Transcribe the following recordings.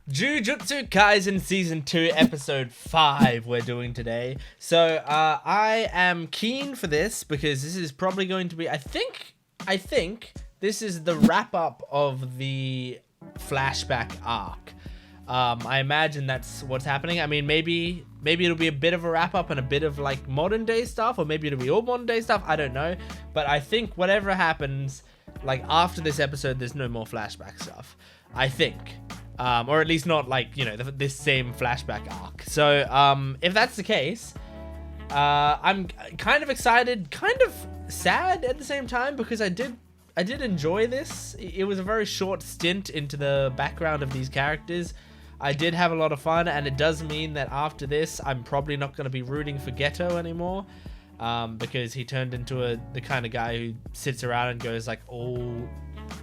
Jujutsu Kaisen Season 2, Episode 5 we're doing today. So, I am keen for this because this is probably going to be, I think this is the wrap-up of the flashback arc. I imagine that's what's happening. I mean, maybe it'll be a bit of a wrap-up and a bit of, like, modern-day stuff, or maybe it'll be all modern-day stuff, I don't know. But I think whatever happens, like, after this episode, there's no more flashback stuff. I think. Or at least not like, you know, this same flashback arc. So, if that's the case, I'm kind of excited, kind of sad at the same time, because I did enjoy this. It was a very short stint into the background of these characters. I did have a lot of fun, and it does mean that after this, I'm probably not going to be rooting for Geto anymore, because he turned into the kind of guy who sits around and goes like, all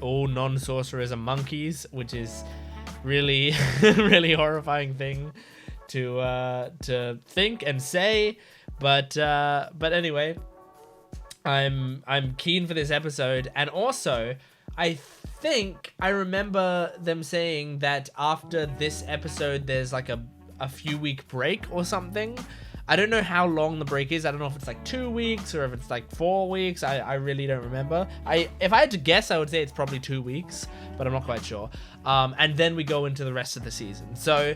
non-sorcerers are monkeys, which is really really horrifying thing to think and say, but anyway, I'm keen for this episode. And also I think I remember them saying that after this episode there's like a few week break or something. I don't know how long the break is. I don't know if it's like 2 weeks or if it's like 4 weeks. I really don't remember. If I had to guess, I would say it's probably 2 weeks, but I'm not quite sure. And then we go into the rest of the season. So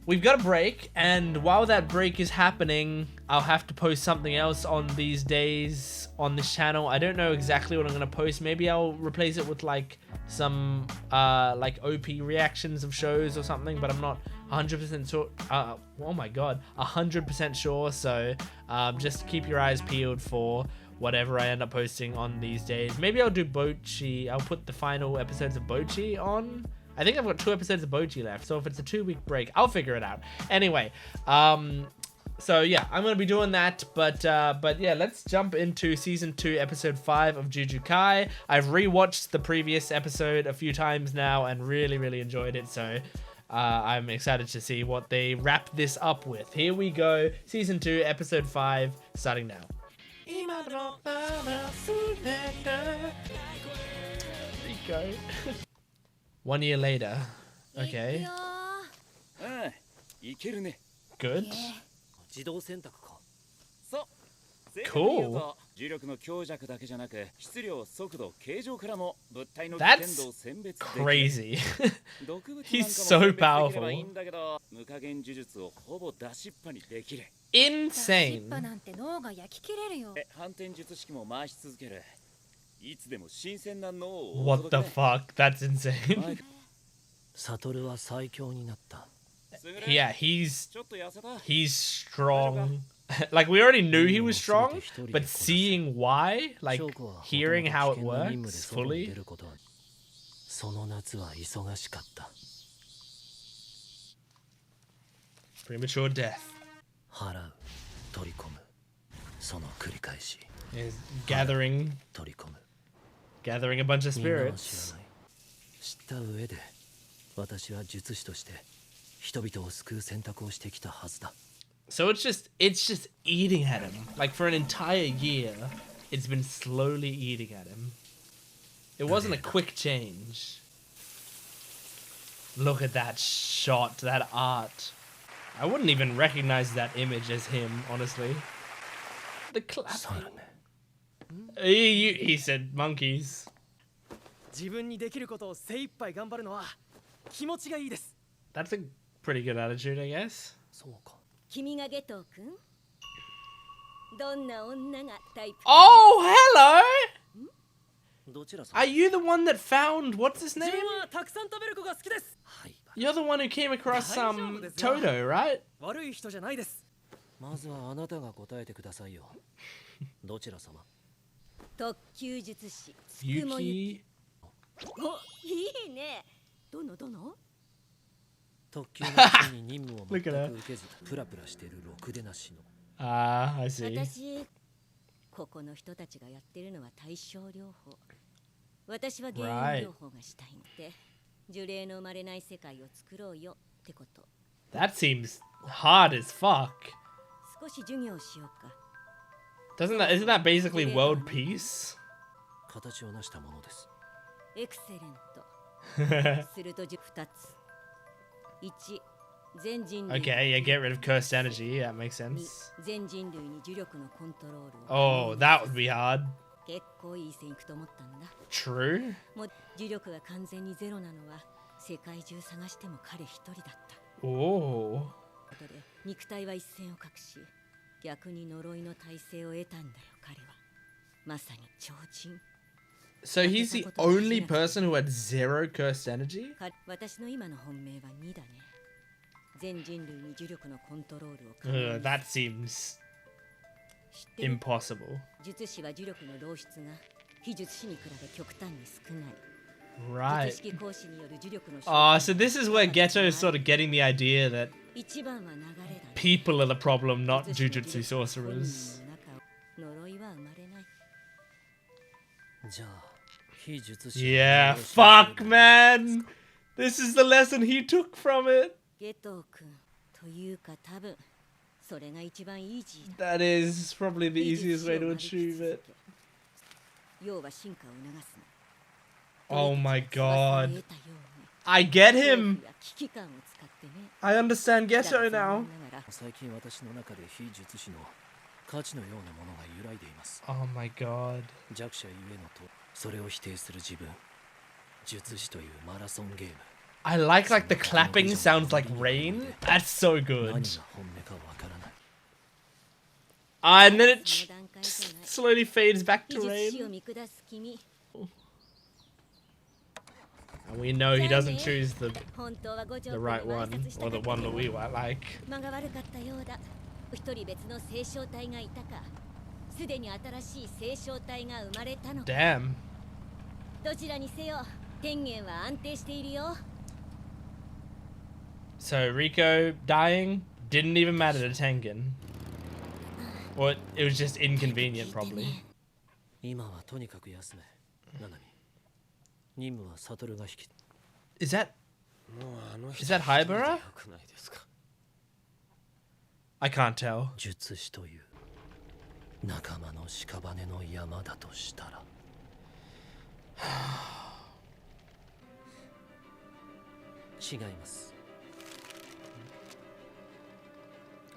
we've got a break, and while that break is happening, I'll have to post something else on these days on this channel. I don't know exactly what I'm gonna post. Maybe I'll replace it with like some like OP reactions of shows or something, but I'm not 100% sure. Oh my god, 100% sure. So just keep your eyes peeled for whatever I end up posting on these days. Maybe I'll do Bochi. I'll put the final episodes of Bochi on. I think I've got 2 episodes of Bochi left, so if it's a 2-week break, I'll figure it out. Anyway, so yeah, I'm gonna be doing that, but yeah, let's jump into season 2, episode 5 of Jujutsu Kai. I've rewatched the previous episode a few times now and really enjoyed it, so I'm excited to see what they wrap this up with. Here we go, season 2, episode 5, starting now. Riko. 1 year later. Okay. Good. Cool. That's crazy. He's so powerful. Insane. What the fuck? That's insane. Yeah, he's strong. Like, we already knew he was strong, but seeing why, like, hearing how it works fully. Premature death. Is gathering a bunch of spirits. So it's just eating at him. Like, for an entire year, it's been slowly eating at him. It wasn't a quick change. Look at that shot, that art. I wouldn't even recognize that image as him, honestly. The clapping. He said monkeys. That's a pretty good attitude, I guess. Oh, hello! Are you the one that found, what's his name? You're the one who came across Toto, right? Yuki. Look at her. I see. Right. That seems hard as fuck. Isn't that basically world peace? Okay, yeah, get rid of cursed energy. Yeah, makes sense. Oh, that would be hard. True. Oh. So he's the only person who had 0 cursed energy? That seems impossible. Right. Oh, so this is where Geto is sort of getting the idea that people are the problem, not Jujutsu sorcerers. Yeah, fuck, man! This is the lesson he took from it! That is probably the easiest way to achieve it. Oh my god. I get him! I understand Geto now. Oh my god. I like the clapping sounds like rain. That's so good. And then it just slowly fades back to rain. And we know he doesn't choose the right one, or the one that we like. Damn. So Riko dying didn't even matter to Tengen. Or it was just inconvenient, probably. Is that Haibara? I can't tell.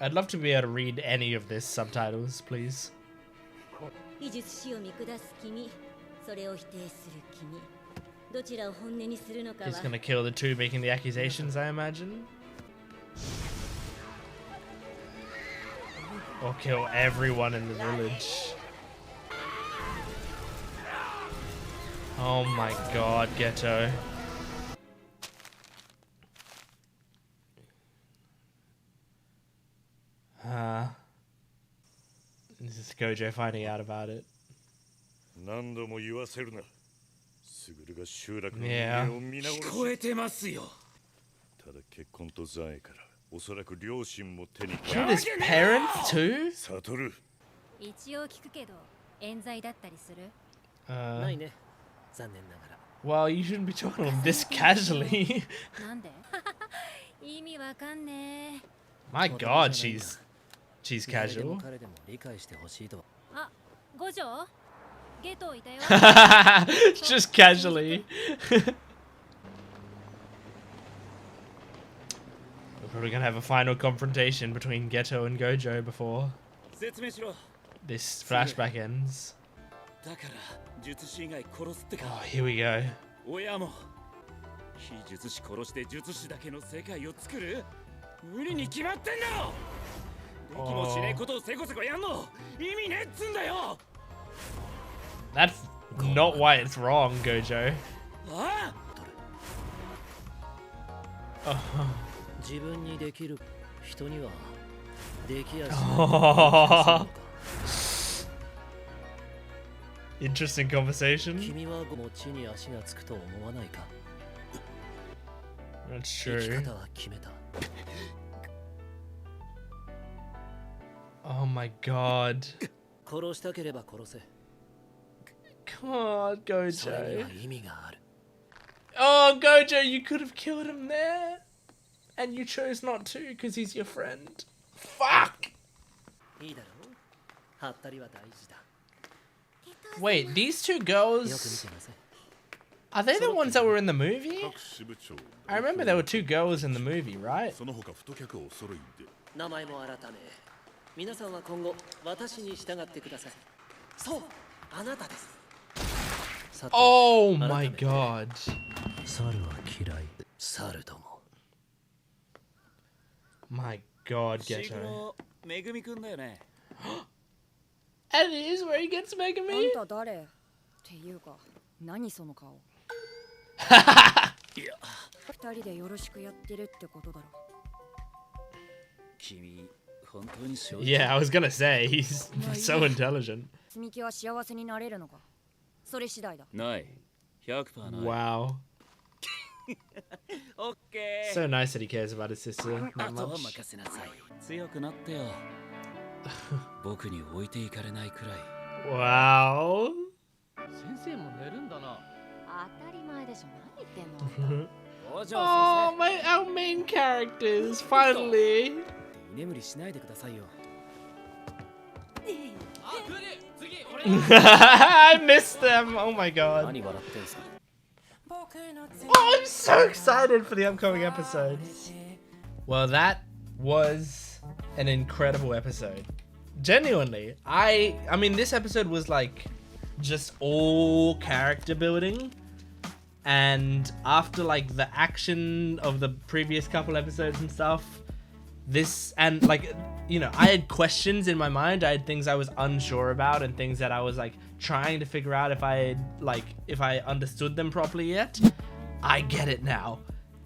I'd love to be able to read any of this subtitles, please. He's gonna kill the two making the accusations, I imagine. Or kill everyone in the village. Oh my god, Geto. This is Gojo finding out about it. Yeah. Killed his parents too? Well, you shouldn't be talking to him this casually. My god, she's casual. Just casually. We're probably gonna have a final confrontation between Geto and Gojo before this flashback ends. Oh, here we go. That's not why it's wrong, Gojo. Oh. Interesting conversation. That's true. Oh my god. Come on, Gojo. Oh, Gojo, you could have killed him there. And you chose not to because he's your friend. Fuck! Wait, these two girls... Are they the ones that were in the movie? I remember there were 2 girls in the movie, right? 名前も改め、皆さんは今後私に従ってください。そう、あなたです。Oh my god. 猿は嫌い。猿ども。My god, Geto. めぐみくんだよね。And it is where he gets Megumi? あんた誰？っていうか、何その顔。いや、2人でよろしくやってるってことだろ。君、本当に正直。 Yeah, I was gonna say, he's so intelligent. 積み木は幸せになれるのか。それ次第だ。ない。100%ない。Wow. オッケー。 So nice that he cares about his sister あ that とは much. 任せなさい。強くなってよ。僕に置いていかれないくらい。Wow. 先生も寝るんだな。当たり前でしょ。何言ってんの。Oh, our main characters, finally. 居眠りしないでくださいよ。I missed them. Oh my god. 何笑ってんすか。 Oh, I'm so excited for the upcoming episodes. Well, that was an incredible episode. Genuinely, I mean, this episode was like just all character building. And after like the action of the previous couple episodes and stuff, this, and like, you know, I had questions in my mind. I had things I was unsure about and things that I was like trying to figure out if I understood them properly yet. I get it now,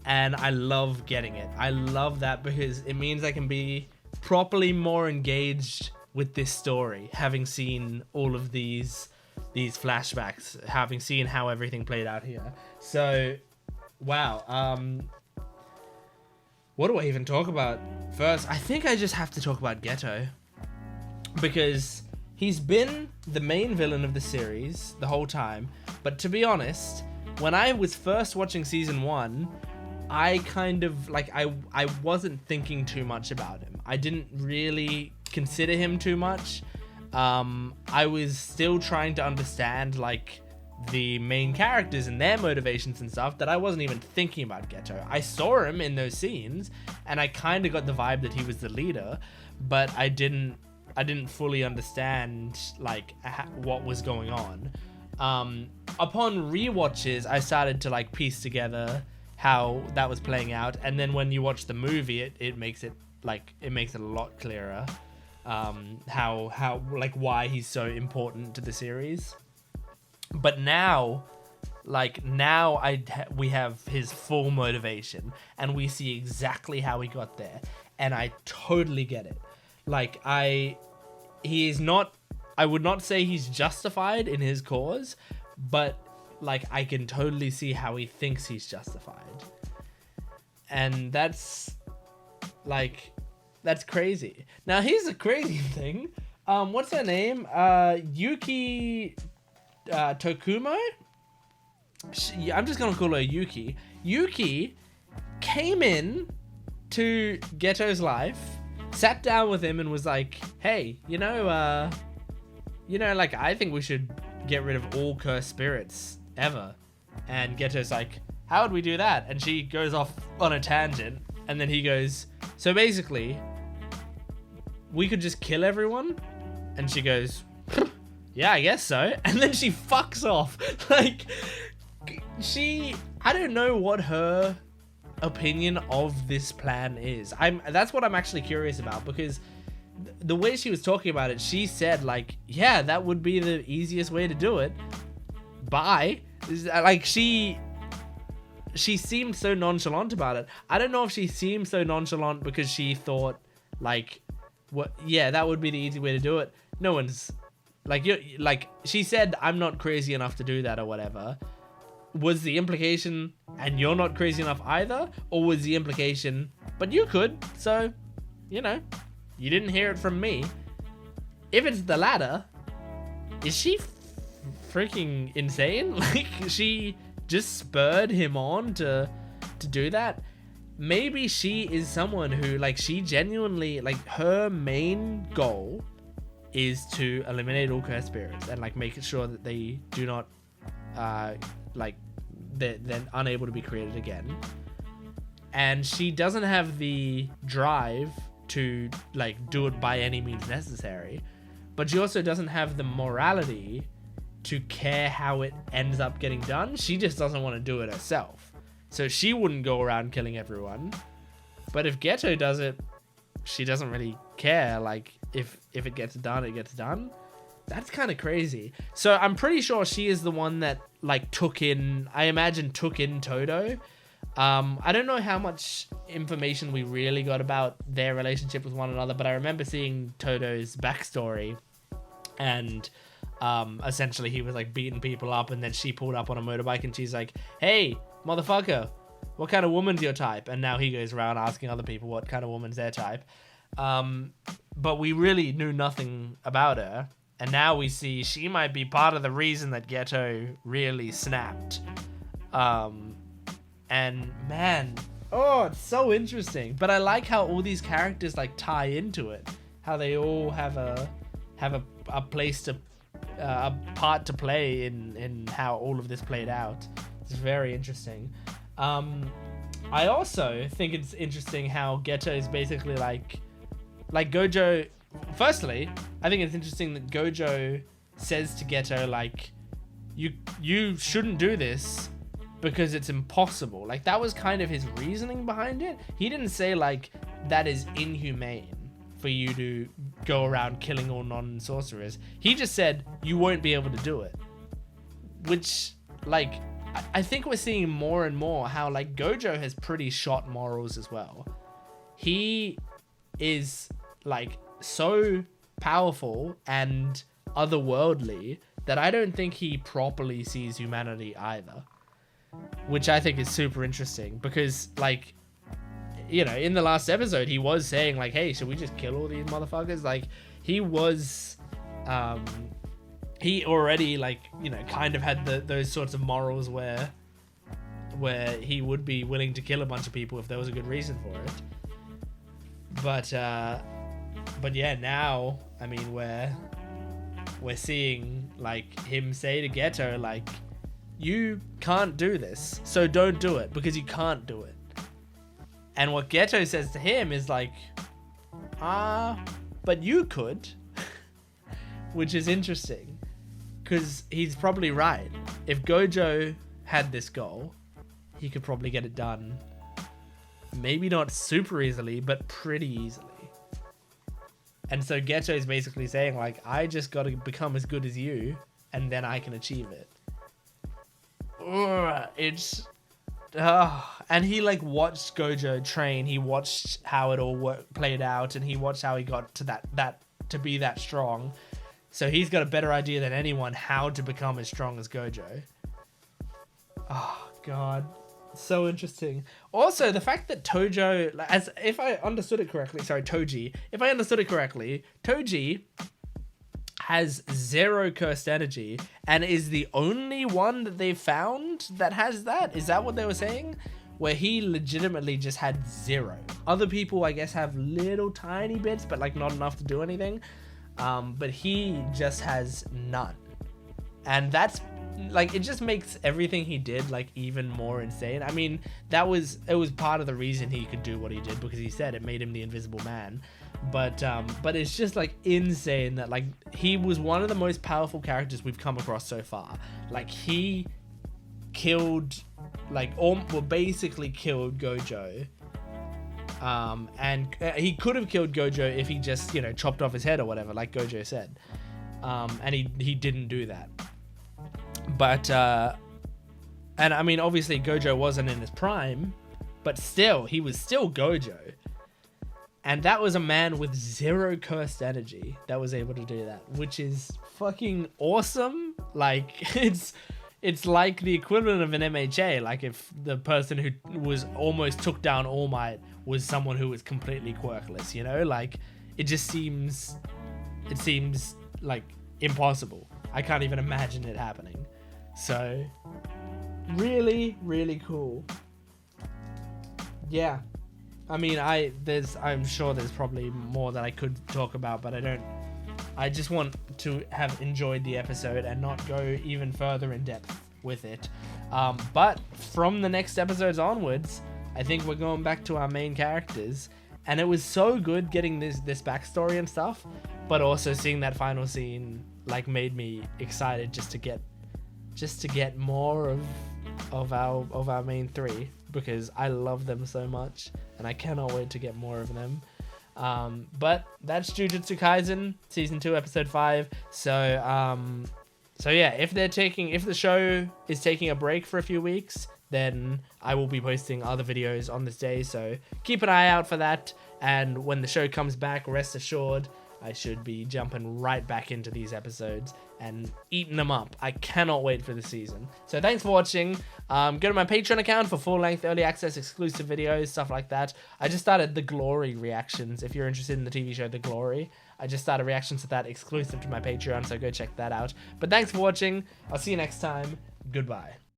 and I love getting it. I love that because it means I can be properly more engaged with this story, having seen all of these flashbacks, having seen how everything played out here. So, wow. What do I even talk about first? I think I just have to talk about Geto, because he's been the main villain of the series the whole time. But to be honest, when I was first watching season 1, I kind of like, I wasn't thinking too much about him. I didn't really consider him too much. I was still trying to understand like the main characters and their motivations and stuff, that I wasn't even thinking about Geto. I saw him in those scenes and I kind of got the vibe that he was the leader, but I didn't fully understand like what was going on. Upon rewatches, I started to like piece together how that was playing out, and then when you watch the movie, it makes it a lot clearer. How like why he's so important to the series. But now we have his full motivation and we see exactly how he got there, and I totally get it. Like I would not say he's justified in his cause, but like I can totally see how he thinks he's justified. And that's crazy. Now here's the crazy thing. What's her name? Yuki Tokumo? I'm just gonna call her Yuki. Yuki came in to Geto's life, sat down with him and was like, hey, like I think we should get rid of all cursed spirits ever. And Geto's like, how would we do that? And she goes off on a tangent, and then he goes, so basically we could just kill everyone? And she goes, yeah, I guess so. And then she fucks off. Like, I don't know what her opinion of this plan is. That's what I'm actually curious about, because the way she was talking about it, she said like, yeah, that would be the easiest way to do it. Bye. Like she seemed so nonchalant about it. I don't know if she seemed so nonchalant because she thought like, what? Yeah, that would be the easy way to do it. No one's like she said, I'm not crazy enough to do that or whatever. Was the implication, and you're not crazy enough either? Or was the implication, but you could, so, you didn't hear it from me. If it's the latter, is she freaking insane? Like, she just spurred him on to do that? Maybe she is someone who, like, she genuinely, like, her main goal is to eliminate all cursed spirits and, like, make sure that they do not, like, they're unable to be created again. And she doesn't have the drive to like do it by any means necessary, but she also doesn't have the morality to care how it ends up getting done. She just doesn't want to do it herself, so she wouldn't go around killing everyone. But if Geto does it, she doesn't really care. Like if it gets done, it gets done. That's kind of crazy. So I'm pretty sure she is the one that like took in Todo. I don't know how much information we really got about their relationship with one another, but I remember seeing Todo's backstory, and essentially he was like beating people up, and then she pulled up on a motorbike and she's like, "Hey, motherfucker, what kind of woman's your type?" And now he goes around asking other people what kind of woman's their type. But we really knew nothing about her, and now we see she might be part of the reason that Geto really snapped. And man, oh, it's so interesting. But I like how all these characters like tie into it. How they all have a place to a part to play in how all of this played out. It's very interesting. I also think it's interesting how Geto is basically like Gojo. Firstly, I think it's interesting that Gojo says to Geto like, you shouldn't do this because it's impossible. Like that was kind of his reasoning behind it. He didn't say like that is inhumane for you to go around killing all non-sorcerers. He just said you won't be able to do it. Which like I think we're seeing more and more how like Gojo has pretty shot morals as well. He is like so powerful and otherworldly that I don't think he properly sees humanity either. Which I think is super interesting because, like, you know, in the last episode, he was saying, like, hey, should we just kill all these motherfuckers? Like, he was, he already, like, you know, kind of had those sorts of morals where he would be willing to kill a bunch of people if there was a good reason for it. But yeah, now, I mean, we're seeing, like, him say to Geto, like, you can't do this, so don't do it because you can't do it. And what Geto says to him is like, but you could. Which is interesting because he's probably right. If Gojo had this goal, he could probably get it done. Maybe not super easily, but pretty easily. And so Geto is basically saying like, I just got to become as good as you and then I can achieve it. It's and he like watched Gojo train. He watched how it all played out, and he watched how he got to that to be that strong. So he's got a better idea than anyone how to become as strong as Gojo. Oh god, so interesting. Also, the fact that Toji, if I understood it correctly, Toji has 0 cursed energy and is the only one that they've found that has that. Is that what they were saying? Where he legitimately just had 0. Other people, I guess, have little tiny bits, but like not enough to do anything. But he just has none. And that's like, it just makes everything he did like even more insane. I mean, it was part of the reason he could do what he did, because he said it made him the Invisible Man. But it's just like insane that like he was one of the most powerful characters we've come across so far. Like he killed basically killed Gojo. And he could have killed Gojo if he just, you know, chopped off his head or whatever, like Gojo said. And he didn't do that. But and I mean, obviously Gojo wasn't in his prime, but still, he was still Gojo. And that was a man with 0 cursed energy that was able to do that, which is fucking awesome. Like, it's like the equivalent of an MHA. Like, if the person who was almost took down All Might was someone who was completely quirkless, you know? Like, it seems like impossible. I can't even imagine it happening. So, really, really cool. Yeah. I mean, I'm sure there's probably more that I could talk about, but I just want to have enjoyed the episode and not go even further in depth with it. But from the next episodes onwards, I think we're going back to our main characters. And it was so good getting this backstory and stuff, but also seeing that final scene like made me excited just to get more of our main three, because I love them so much and I cannot wait to get more of them. But that's Jujutsu Kaisen season 2 episode 5. So yeah, if the show is taking a break for a few weeks, then I will be posting other videos on this day, so keep an eye out for that. And when the show comes back, rest assured, I should be jumping right back into these episodes and eating them up. I cannot wait for the season. So thanks for watching. Go to my Patreon account for full-length early access exclusive videos, stuff like that. I just started The Glory reactions. If you're interested in the TV show The Glory, I just started reactions to that exclusive to my Patreon, so go check that out. But thanks for watching. I'll see you next time. Goodbye.